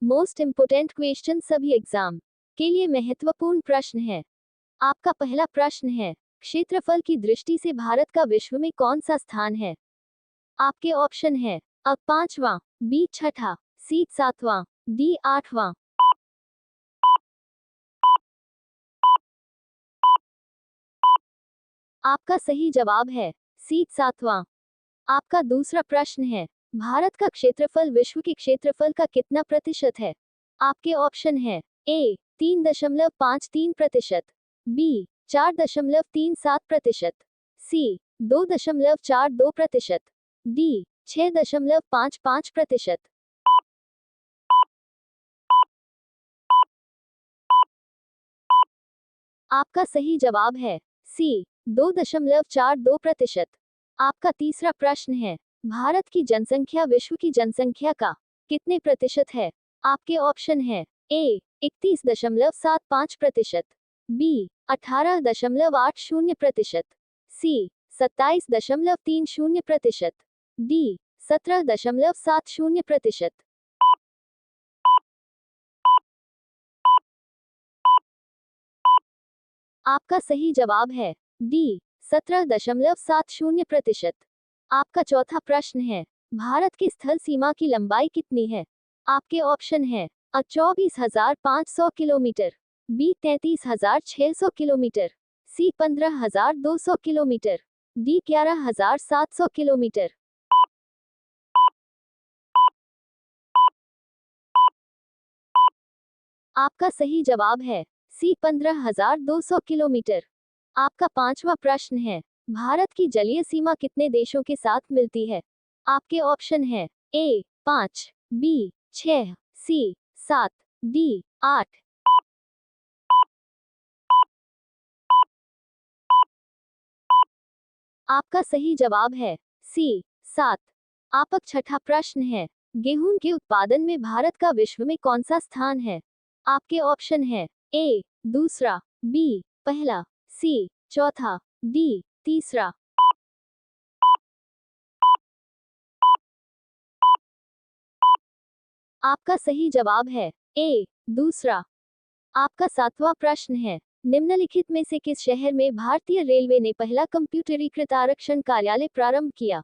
Most important question सभी exam के लिए महत्वपूर्ण प्रश्न है। आपका पहला प्रश्न है, क्षेत्रफल की दृष्टि से भारत का विश्व में कौन सा स्थान है? आपके ऑप्शन है अ 5वां, बी 6ठा, सी 7वां, डी 8वां। आपका सही जवाब है सी 7वां। आपका दूसरा प्रश्न है, भारत का क्षेत्रफल विश्व के क्षेत्रफल का कितना प्रतिशत है? आपके ऑप्शन है ए 3.53%, बी 4.37%, सी 2.42%, डी 6.55%। आपका सही जवाब है सी 2.42%। आपका तीसरा प्रश्न है, भारत की जनसंख्या विश्व की जनसंख्या का कितने प्रतिशत है? आपके ऑप्शन है ए 31.75%, बी 18.80%, सी 27.30%, डी 17.70%। आपका सही जवाब है डी 17.70%। आपका चौथा प्रश्न है, भारत की स्थल सीमा की लंबाई कितनी है? आपके ऑप्शन है अ 24,500 किलोमीटर, बी 33,600 किलोमीटर, सी 15,200 किलोमीटर, डी 11,700 किलोमीटर। आपका सही जवाब है सी 15,200 किलोमीटर। आपका पांचवा प्रश्न है, भारत की जलीय सीमा कितने देशों के साथ मिलती है? आपके ऑप्शन है ए 5, बी 6, सी 7, डी 8। आपका सही जवाब है सी 7। आपका छठा प्रश्न है, गेहूं के उत्पादन में भारत का विश्व में कौन सा स्थान है? आपके ऑप्शन है ए दूसरा, बी पहला, सी चौथा, डी तीसरा। आपका सही जवाब है ए दूसरा। आपका सातवां प्रश्न है, निम्नलिखित में से किस शहर में भारतीय रेलवे ने पहला कंप्यूटरीकृत आरक्षण कार्यालय प्रारंभ किया?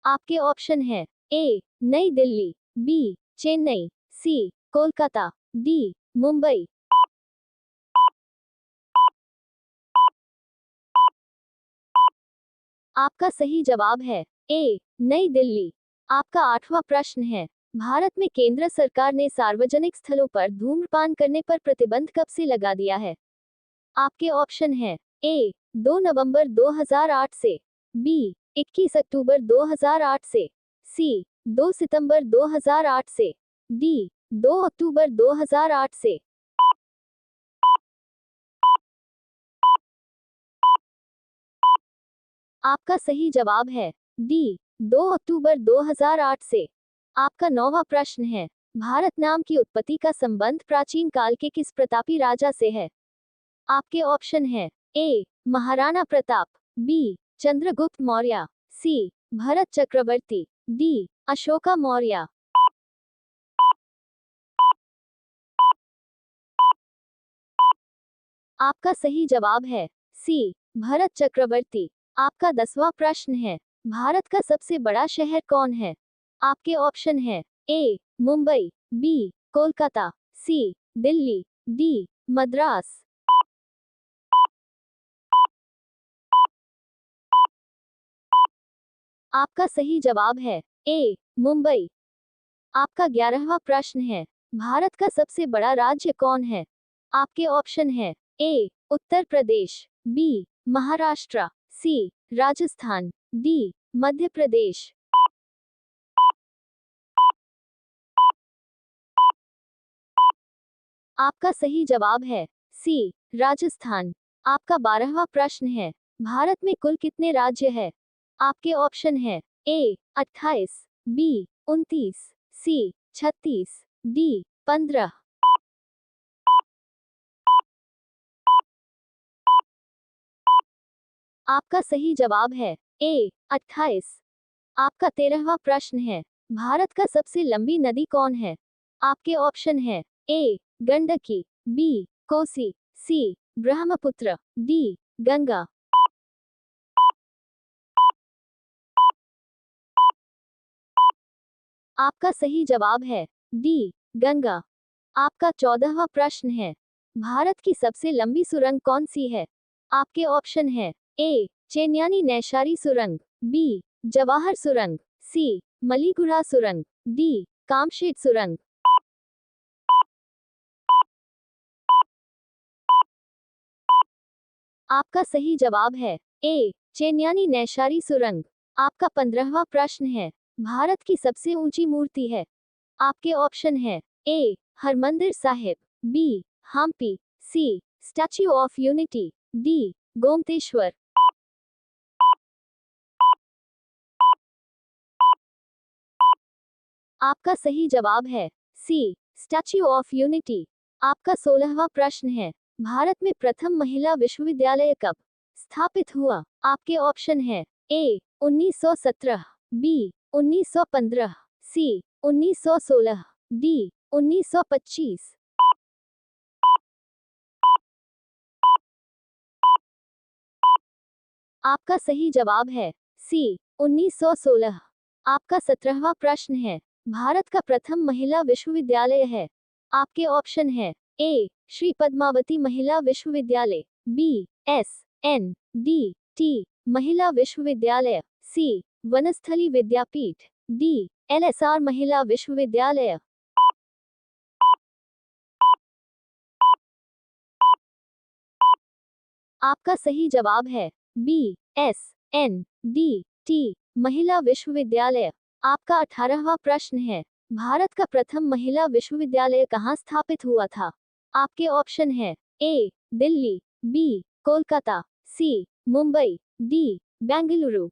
आपके ऑप्शन है ए नई दिल्ली, बी चेन्नई, सी कोलकाता, डी मुंबई। आपका सही जवाब है ए नई दिल्ली। आपका आठवां प्रश्न है, भारत में केंद्र सरकार ने सार्वजनिक स्थलों पर धूम्रपान करने पर प्रतिबंध कब से लगा दिया है? आपके ऑप्शन है ए 2 नवंबर 2008 से, बी 21 अक्टूबर 2008 से, सी 2 सितंबर 2008 से, डी 2 अक्टूबर 2008 से। आपका सही जवाब है डी 2 अक्टूबर 2008 से। आपका नौवां प्रश्न है, भारत नाम की उत्पत्ति का संबंध प्राचीन काल के किस प्रतापी राजा से है? आपके ऑप्शन है ए महाराणा प्रताप, बी चंद्रगुप्त मौर्य, सी भरत चक्रवर्ती, डी अशोका मौर्य। आपका सही जवाब है सी भरत चक्रवर्ती। आपका 10वां प्रश्न है, भारत का सबसे बड़ा शहर कौन है? आपके ऑप्शन है ए मुंबई, बी कोलकाता, सी दिल्ली, डी मद्रास। आपका सही जवाब है ए मुंबई। आपका 11वां प्रश्न है, भारत का सबसे बड़ा राज्य कौन है? आपके ऑप्शन है ए उत्तर प्रदेश, बी महाराष्ट्र, सी राजस्थान, डी मध्य प्रदेश। आपका सही जवाब है सी राजस्थान। आपका 12वां प्रश्न है, भारत में कुल कितने राज्य है? आपके ऑप्शन है ए 28, बी 29, सी 36, डी 15। आपका सही जवाब है ए 28। आपका 13वां प्रश्न है, भारत का सबसे लंबी नदी कौन है? आपके ऑप्शन है ए गंडकी, बी कोसी, सी ब्रह्मपुत्र, डी गंगा। आपका सही जवाब है डी गंगा। आपका 14वां प्रश्न है, भारत की सबसे लंबी सुरंग कौन सी है? आपके ऑप्शन है ए चेन्यानी नैशारी सुरंग, बी जवाहर सुरंग, सी मलीगुड़ा सुरंग, डी कामशेट सुरंग। आपका सही जवाब है ए चेन्यानी नैशारी सुरंग। आपका 15वां प्रश्न है, भारत की सबसे ऊंची मूर्ति है? आपके ऑप्शन है A Harmandir Sahib, B Hampi, C Statue of Unity, D Gomateshwara. आपका सही जवाब है सी स्टैच्यू ऑफ यूनिटी। आपका 16वां प्रश्न है, भारत में प्रथम महिला विश्वविद्यालय कब स्थापित हुआ? आपके ऑप्शन है ए 1917, बी 1915, सी 1916, डी 1925। आपका सही जवाब है सी 1916। आपका 17वां प्रश्न है, भारत का प्रथम महिला विश्वविद्यालय है? आपके ऑप्शन है ए Shri Padmavati Mahila Vishwavidyalaya, B S N D T Mahila Vishwavidyalaya, C Vanasthali Vidyapith, D LSR Mahila Vishwavidyalaya. आपका सही जवाब है B S N D T Mahila Vishwavidyalaya. आपका 18वां प्रश्न है, भारत का प्रथम महिला विश्वविद्यालय कहाँ स्थापित हुआ था? आपके ऑप्शन है ए दिल्ली, बी कोलकाता, सी मुंबई, डी बेंगलुरु।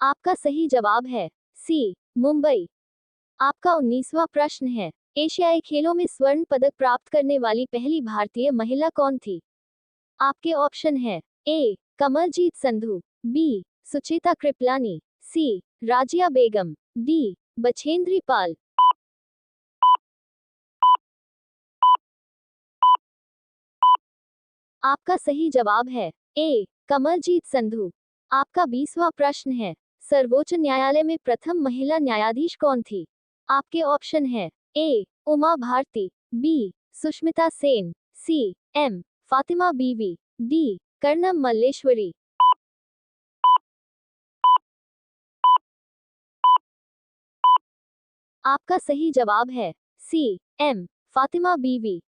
आपका सही जवाब है सी मुंबई। आपका 19वां प्रश्न है, एशियाई खेलों में स्वर्ण पदक प्राप्त करने वाली पहली भारतीय महिला कौन थी? आपके ऑप्शन है ए कमलजीत संधू, बी सुचेता कृपलानी, सी राजिया बेगम, डी बछेंद्री पाल। आपका सही जवाब है ए कमलजीत संधू। आपका 20वां प्रश्न है, सर्वोच्च न्यायालय में प्रथम महिला न्यायाधीश कौन थी? आपके ऑप्शन है A Uma Bharati, B Sushmita Sen, C M Fatima Beevi, D Karnam Malleswari. आपका सही जवाब है सी एम फातिमा बीवी।